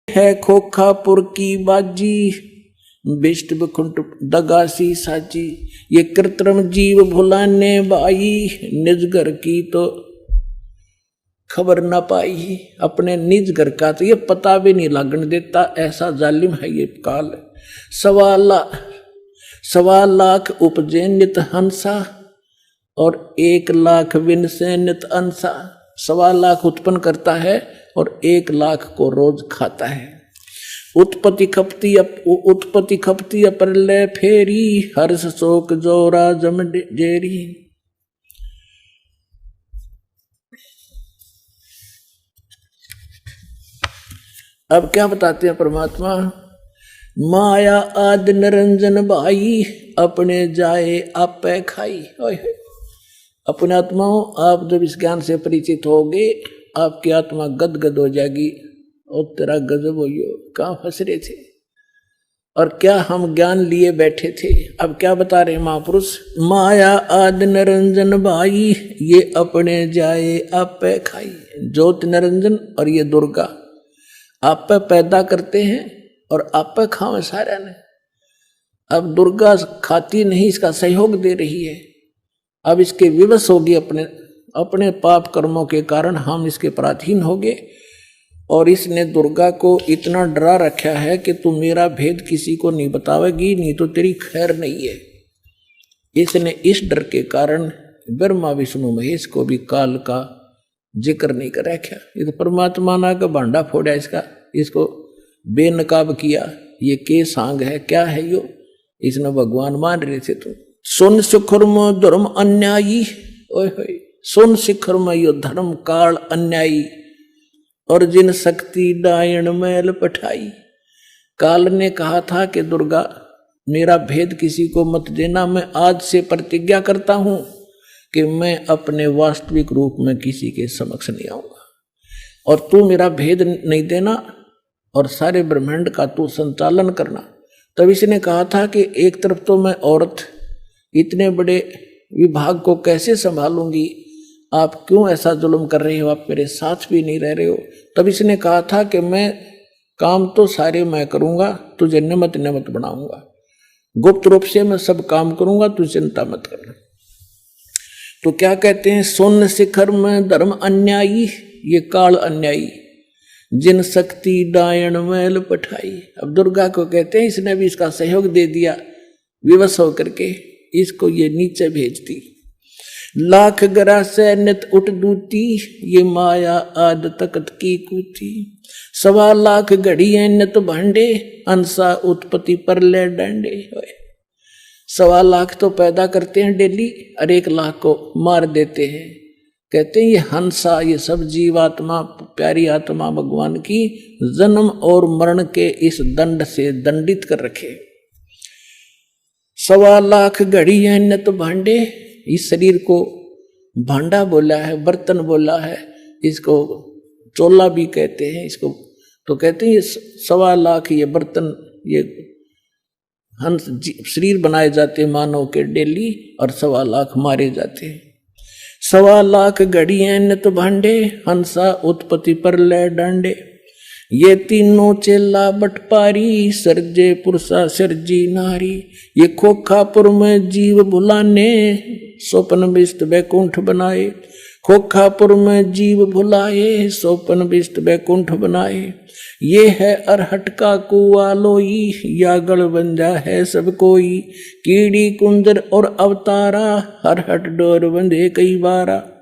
है खोखापुर की बाजी, बिष्ट बखुंट दगासी साची। ये कृत्रिम जीव भुलाने बाई, निज घर की तो खबर ना पाई। अपने निज घर का तो ये पता भी नहीं लगने देता, ऐसा जालिम है ये काल। 1.25 लाख उपजे नित हंसा, और 1 लाख विन से नित अंसा। 1.25 लाख उत्पन्न करता है और 1 लाख को रोज खाता है। उत्पत्ति खपती अप्रलय फेरी, हर्ष शोक जोरा जम जेरी। अब क्या बताते हैं परमात्मा? माया आदि निरंजन भाई, अपने जाए आपे खाई। अपने आत्माओं, आप जब इस ज्ञान से परिचित होगे, आपकी आत्मा गदगद हो जाएगी। और तेरा गजब हो, कहाँ फंस रहे थे और क्या हम ज्ञान लिए बैठे थे। अब क्या बता रहे महापुरुष? माया आदि निरंजन भाई, ये अपने जाए आपे खाई। ज्योति निरंजन और ये दुर्गा आप पे पैदा करते हैं और आप पे खावे सारे ने। अब दुर्गा खाती नहीं, इसका सहयोग दे रही है। अब इसके विवश होगी, अपने पाप कर्मों के कारण हम इसके पराधीन होंगे। और इसने दुर्गा को इतना डरा रखा है कि तू मेरा भेद किसी को नहीं बतावेगी, नहीं तो तेरी खैर नहीं है। इसने इस डर के कारण ब्रह्मा विष्णु महेश को भी काल का जिक्र नहीं कर रखा। ये तो परमात्मा ना का भांडा फोड़ा इसको बेनकाब किया। ये के सांग है, क्या है यो? इसने भगवान मान रहे थे। तुम सुन शिखर में धर्म अन्यायी, सुन शिखर में यो धर्म काल अन्यायी, और जिन शक्ति डायण मैल पठाई। काल ने कहा था कि दुर्गा मेरा भेद किसी को मत देना। मैं आज से प्रतिज्ञा करता हूं कि मैं अपने वास्तविक रूप में किसी के समक्ष नहीं आऊंगा, और तू मेरा भेद नहीं देना और सारे ब्रह्मांड का तू संचालन करना। तब इसने कहा था कि एक तरफ तो मैं औरत इतने बड़े विभाग को कैसे संभालूंगी, आप क्यों ऐसा जुल्म कर रहे हो, आप मेरे साथ भी नहीं रह रहे हो। तब इसने कहा था कि मैं काम तो सारे मैं करूंगा, तुझे निमित्त बनाऊंगा, गुप्त रूप से मैं सब काम करूंगा, तू चिंता मत करना। तो क्या कहते हैं? सुन शिखर में धर्म अन्यायी, ये काल अन्यायी, जिन शक्ति डायण मैल पठाई। अब दुर्गा को कहते हैं इसने भी इसका सहयोग दे दिया, विवश होकर के इसको ये नीचे भेज दी। लाख गरा से नित उठ दूती, ये माया आद तकत की कूती। 1.25 लाख घड़िए नित भांडे, अंसा उत्पत्ति पर ले डांडे। 1.25 लाख तो पैदा करते हैं डेली, और 1 लाख को मार देते हैं। कहते हैं ये हंसा, ये सब जीवात्मा, प्यारी आत्मा भगवान की जन्म और मरण के इस दंड से दंडित कर रखे। 1.25 लाख घड़ी है नित भांडे, इस शरीर को भांडा बोला है, बर्तन बोला है, इसको चोला भी कहते हैं इसको। तो कहते हैं ये 1.25 लाख ये बर्तन, ये हंस शरीर बनाए जाते मानव के डेली, और 1.25 लाख मारे जाते हैं। 1.25 लाख घड़िए नित भांडे, हंसा उत्पत्ति पर ले डांडे। ये तीनों चेला बटपारी, सर्जे पुरुषा सर्जी नारी। ये खोखापुर में जीव भुलाने, स्वप्न विष्ट बैकुंठ बनाए। खोखापुर में जीव भुलाए, स्वप्न विष्ट बैकुंठ बनाए। ये है अरहट का कुआ लोई, या गढ़बंजा है सब कोई। कीड़ी कुंदर और अवतारा, हरहट डोर बंधे कई बारा।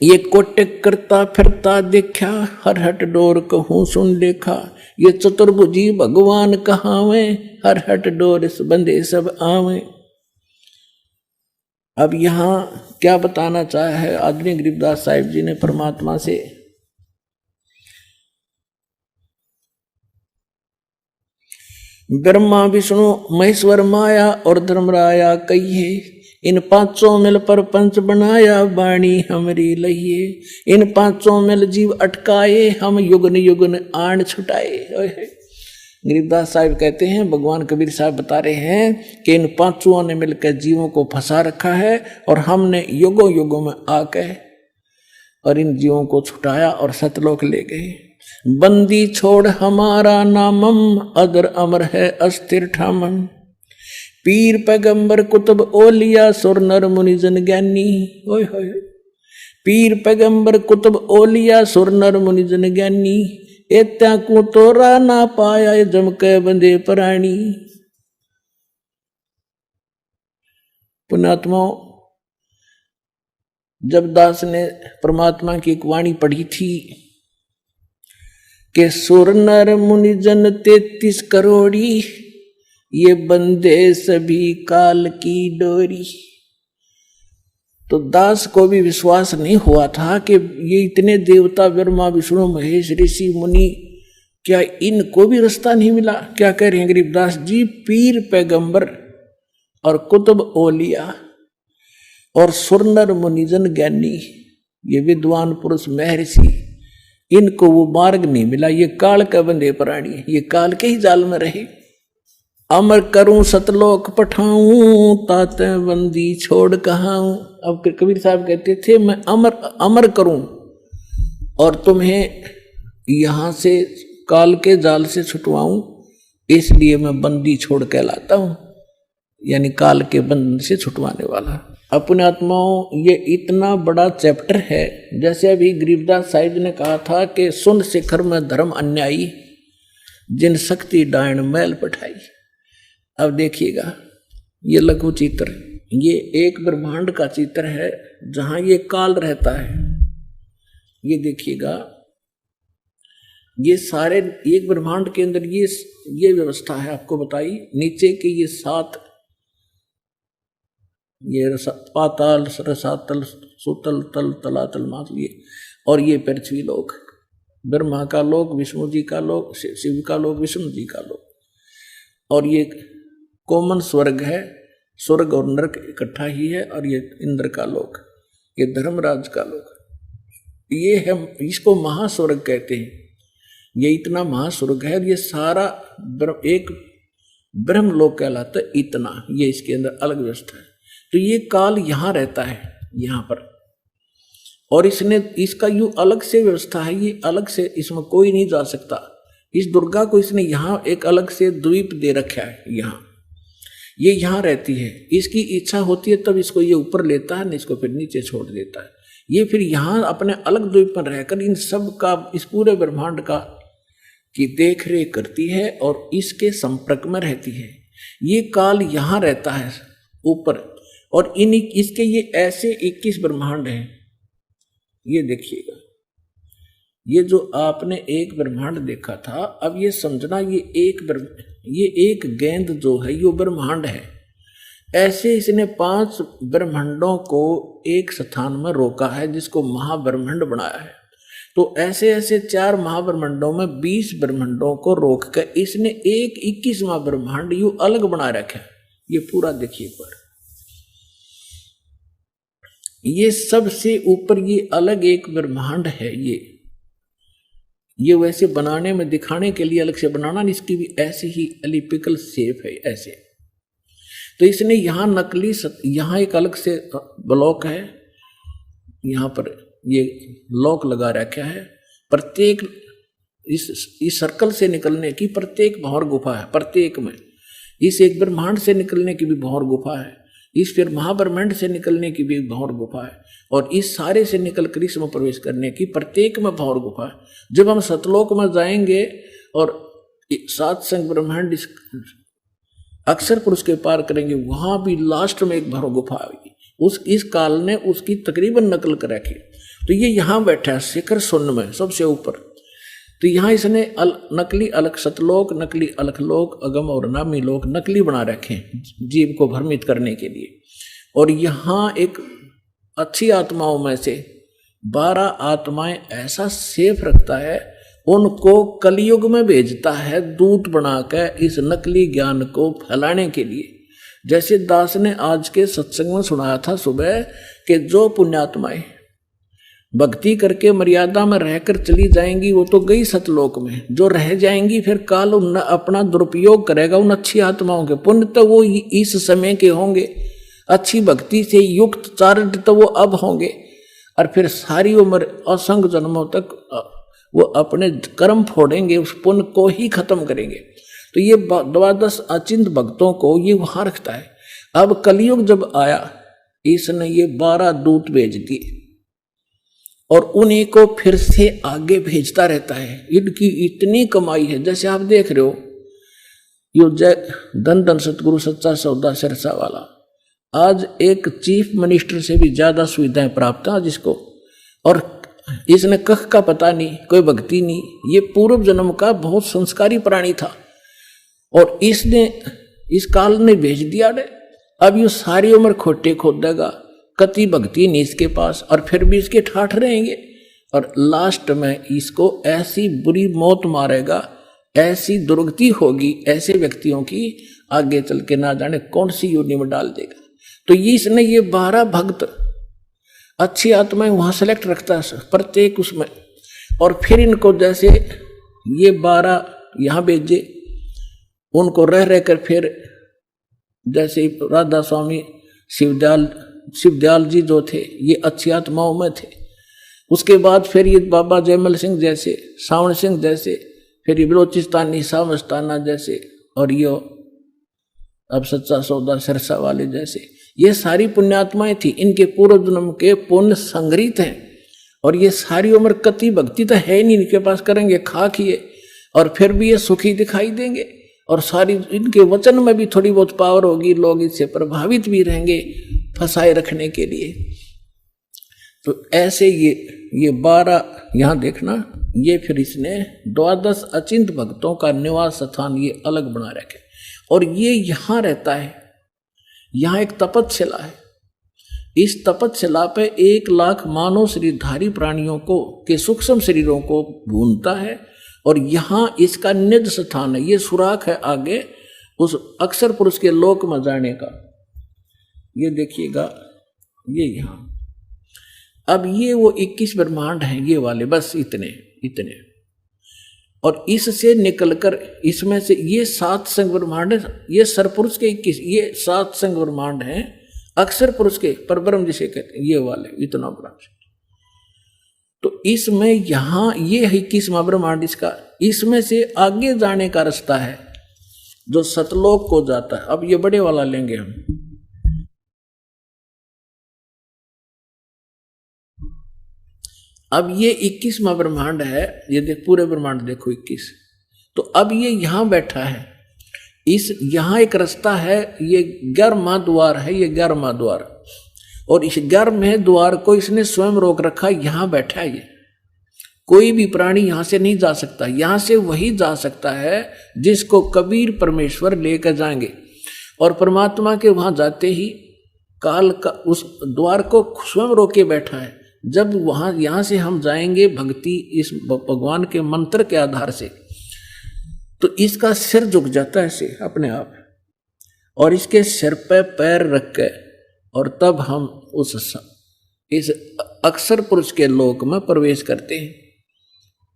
ये कोटिक करता फिरता देखा, हरहट डोर कहूँ सुन देखा। ये चतुर्भुजी भगवान कहावे, हरहट डोर बंधे सब आवे। अब यहाँ क्या बताना चाहा है आदरणीय गरीबदास साहिब जी ने परमात्मा से? ब्रह्मा विष्णु महेश्वर माया और धर्मराया कहिए, इन 5 मिल पर पंच बनाया, वाणी हमरी लहिए। इन 5 मिल जीव अटकाए, हम युगन युगन आण छुटाए। गरीबदास साहिब कहते हैं, भगवान कबीर साहब बता रहे हैं कि इन 5 ने मिलकर जीवों को फंसा रखा है, और हमने युगों युगों में आकर और इन जीवों को छुटाया और सतलोक ले गए। बंदी छोड़ हमारा नामम, अदर अमर है अस्थिर ठामम। पीर पैगंबर कुतुब ओलिया, सुर नर मुनिजन ज्ञानी। ओए होए, पीर पैगंबर कुतुब ओलिया, सुर नर मुनिजन ज्ञानी। एत्या को तोरा ना पाया, जम के बंदे प्राणी। पुण्यात्माओं, जब दास ने परमात्मा की एक वाणी पढ़ी थी कि सुर नर मुनिजन 33 करोड़ी, ये बंदे सभी काल की डोरी, तो दास को भी विश्वास नहीं हुआ था कि ये इतने देवता ब्रह्मा विष्णु महेश ऋषि मुनि, क्या इनको भी रास्ता नहीं मिला? क्या कह रहे हैं गरीबदास जी? पीर पैगंबर और कुतुब ओलिया और सुरनर मुनिजन ज्ञानी, ये विद्वान पुरुष महर्षि, इनको वो मार्ग नहीं मिला। ये काल का बंदे प्राणी, ये काल के ही जाल में रहे। अमर करूं सतलोक पठाऊं, ताते बंदी छोड़ कहाऊं। अब कबीर साहब कहते थे मैं अमर करूं और तुम्हें यहां से काल के जाल से छुटवाऊं, इसलिए मैं बंदी छोड़ के लाता हूं, यानी काल के बंधन से छुटवाने वाला। अपने आत्माओं, ये इतना बड़ा चैप्टर है। जैसे अभी गरीबदास साहिब ने कहा था कि सुन शिखर में धर्म अन्यायी, जिन शक्ति डायन मैल पठाई। अब देखिएगा, ये लघु चित्र, ये एक ब्रह्मांड का चित्र है जहां ये काल रहता है। ये देखिएगा, ये सारे एक ब्रह्मांड के अंदर ये व्यवस्था है। आपको बताई, नीचे के ये 7, ये पाताल, रसातल, सुतल, तल, तलातल, मातल, ये और ये पृथ्वी लोक, ब्रह्मा का लोक, विष्णु जी का लोक, शिव का लोक, विष्णु जी का लोक, और ये कॉमन स्वर्ग है। स्वर्ग और नरक इकट्ठा ही है। और ये इंद्र का लोक, ये धर्मराज का लोक, ये है, इसको महास्वर्ग कहते हैं। ये इतना महास्वर्ग है। ये सारा एक ब्रह्म लोक कहलाता है। इतना ये इसके अंदर अलग व्यवस्था है। तो ये काल यहां रहता है, यहां पर, और इसने इसका यूं अलग से व्यवस्था है। ये अलग से, इसमें कोई नहीं जा सकता। इस दुर्गा को इसने यहां एक अलग से द्वीप दे रखा है। यहां ये यहां रहती है। इसकी इच्छा होती है तब इसको ये ऊपर लेता है, नहीं इसको फिर नीचे छोड़ देता है। ये फिर यहां अपने अलग द्वीप पर रहकर इन सब का, इस पूरे ब्रह्मांड का की देख रेख करती है और इसके संपर्क में रहती है। ये काल यहां रहता है ऊपर, और इसके ये ऐसे 21 ब्रह्मांड हैं। ये देखिएगा, ये जो आपने एक ब्रह्मांड देखा था, अब ये समझना ये एक गेंद जो है ये ब्रह्मांड है। ऐसे इसने 5 ब्रह्मांडों को एक स्थान में रोका है, जिसको महाब्रह्मांड बनाया है। तो ऐसे ऐसे 4 महाब्रह्मांडों में 20 ब्रह्मांडों को रोक कर इसने एक 21वां ब्रह्मांड यूं अलग बना रखा है। ये पूरा देखिए पर, ये सबसे ऊपर ये अलग एक ब्रह्मांड है। ये वैसे बनाने में, दिखाने के लिए अलग से बनाना, इसकी भी ऐसे ही एलिपिकल शेप है ऐसे। तो इसने यहाँ नकली यहाँ एक अलग से ब्लॉक है, यहाँ पर ये लॉक लगा रखा है। प्रत्येक इस सर्कल से निकलने की प्रत्येक भंवर गुफा है। प्रत्येक में इस एक ब्रह्मांड से निकलने की भी भंवर गुफा है, इस फिर महाब्रह्मांड से निकलने की भी भंवर गुफा है, और इस सारे से निकलकर इसमें प्रवेश करने की प्रत्येक में भंवर गुफा है। जब हम सतलोक में जाएंगे और 7 संग ब्रह्मांड अक्षर पुरुष के पार करेंगे, वहां भी लास्ट में एक भंवर गुफा आएगी। इस काल ने उसकी तकरीबन नकल कर रखी। तो ये यहाँ बैठा है शिखर शून्य में सबसे ऊपर। तो यहाँ इसने नकली अलग सतलोक, नकली अलग लोक, अगम और नामी लोक नकली बना रखे हैं जीव को भ्रमित करने के लिए। और यहाँ एक अच्छी आत्माओं में से 12 आत्माएं ऐसा सेफ रखता है, उनको कलयुग में भेजता है दूत बनाकर इस नकली ज्ञान को फैलाने के लिए। जैसे दास ने आज के सत्संग में सुनाया था सुबह कि जो पुण्यात्माएं भक्ति करके मर्यादा में रहकर चली जाएंगी वो तो गई सतलोक में, जो रह जाएंगी फिर काल अपना दुरुपयोग करेगा उन अच्छी आत्माओं के। पुण्य तो वो इस समय के होंगे, अच्छी भक्ति से युक्त चारित्र तो वो अब होंगे, और फिर सारी उम्र असंख्य जन्मों तक वो अपने कर्म फोड़ेंगे, उस पुण्य को ही खत्म करेंगे। तो ये 12 अचिंत भक्तों को ये वहां रखता है। अब कलयुग जब आया, इसने ये 12 दूत भेज दिए और उन्हीं को फिर से आगे भेजता रहता है। इनकी इतनी कमाई है, जैसे आप देख रहे हो यो जय धन धन सतगुरु सच्चा सौदा सिरसा वाला, आज एक चीफ मिनिस्टर से भी ज्यादा सुविधाएं प्राप्त है आज इसको। और इसने कख का पता नहीं, कोई भक्ति नहीं, ये पूर्व जन्म का बहुत संस्कारी प्राणी था और इसने इस काल ने भेज दिया रे। अब ये सारी उम्र खोटे खोदेगा, कति भक्ति नहीं इसके पास, और फिर भी इसके ठाठ रहेंगे और लास्ट में इसको ऐसी बुरी मौत मारेगा, ऐसी दुर्गति होगी ऐसे व्यक्तियों की, आगे चल के ना जाने कौन सी योनि में डाल देगा। तो ये इसने ये 12 भक्त अच्छी आत्माएं वहां सेलेक्ट रखता है प्रत्येक उसमें, और फिर इनको जैसे ये 12 यहां भेजे, उनको रह रहकर फिर जैसे राधा स्वामी शिवदयाल जी जो थे ये अच्छी आत्माओं में थे। उसके बाद फिर ये बाबा जयमल सिंह जैसे, सावन सिंह जैसे, फिर ये बलोचिस्तानी सामस्ताना जैसे, और ये अब सच्चा सौदा सिरसा वाले जैसे, ये सारी पुण्यात्माएं थी। इनके पूर्व जन्म के पुण्य संग्रहित हैं और ये सारी उम्र कति भक्ति तो है नहीं इनके पास, करेंगे खा खिए और फिर भी ये सुखी दिखाई देंगे और सारी इनके वचन में भी थोड़ी बहुत पावर होगी, लोग इससे प्रभावित भी रहेंगे फंसाए रखने के लिए। तो ऐसे ये 12 यहां देखना, ये फिर इसने 12 अचिंत भक्तों का निवास स्थान ये अलग बना रखे और ये यहां रहता है। यहां एक तपस्शिला है, इस तपस्शिला पे 1 लाख मानव शरीरधारी प्राणियों को के सूक्ष्म शरीरों को भूनता है और यहां इसका निज स्थान है। ये सुराख है आगे उस अक्षर पुरुष के लोक में जाने का। ये देखिएगा, ये यहां अब ये वो 21 ब्रह्मांड हैं ये वाले, बस इतने और इससे निकलकर इसमें से ये 7 संग ब्रह्मांड है। ये सरपुरुष के 21, ये 7 संग ब्रह्मांड हैं अक्षर पुरुष के, परब्रह्म जिसे कहते हैं, ये वाले इतना बड़ा। तो इसमें यहां ये 21वां ब्रह्मांड इसका, इसमें से आगे जाने का रास्ता है जो सतलोक को जाता है। अब ये बड़े वाला लेंगे हम। अब ये 21वां ब्रह्मांड है, ये देख पूरे ब्रह्मांड देखो 21। तो अब ये यहां बैठा है, इस यहां एक रास्ता है, ये 11वां द्वार है, ये 11वां द्वार, और इस 11वें द्वार को इसने स्वयं रोक रखा। यहां बैठा है ये, कोई भी प्राणी यहां से नहीं जा सकता। यहां से वही जा सकता है जिसको कबीर परमेश्वर लेकर जाएंगे, और परमात्मा के वहां जाते ही काल का उस द्वार को स्वयं रोके बैठा है। जब वहां यहां से हम जाएंगे भक्ति इस भगवान के मंत्र के आधार से, तो इसका सिर झुक जाता है ऐसे अपने आप, और इसके सिर पे पैर रख के, और तब हम इस अक्षर पुरुष के लोक में प्रवेश करते हैं।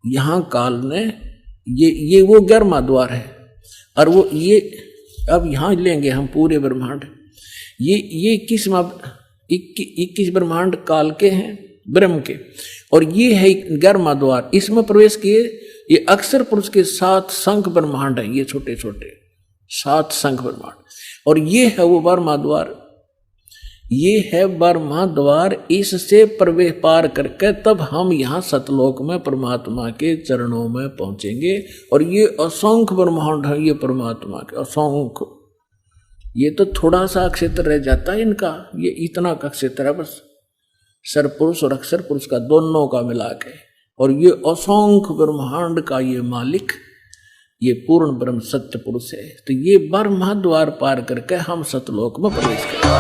यहां काल ने ये वो 11वां द्वार है, और वो ये अब यहां लेंगे हम पूरे ब्रह्मांड। ये 21 ब्रह्मांड काल के हैं, ब्रह्म के, और ये है 11वां द्वार। इसमें प्रवेश किए ये अक्षर पुरुष के 7 शंख ब्रह्मांड है, ये छोटे छोटे 7 शंख ब्रह्मांड, और ये है वो 12वां द्वार। ये है 12वां द्वार, इससे प्रवेश पार करके तब हम यहाँ सतलोक में परमात्मा के चरणों में पहुंचेंगे। और ये असंख्य ब्रह्मांड है, ये परमात्मा के असंख्य, ये तो थोड़ा सा क्षेत्र रह जाता है इनका, ये इतना का क्षेत्र है बस, सरपुरुष और अक्षर पुरुष का दोनों का मिला के। और ये असंख्य ब्रह्मांड का ये मालिक, ये पूर्ण ब्रह्म सत्य पुरुष है। तो ये 12वां द्वार पार करके हम सतलोक में प्रवेश करेंगे।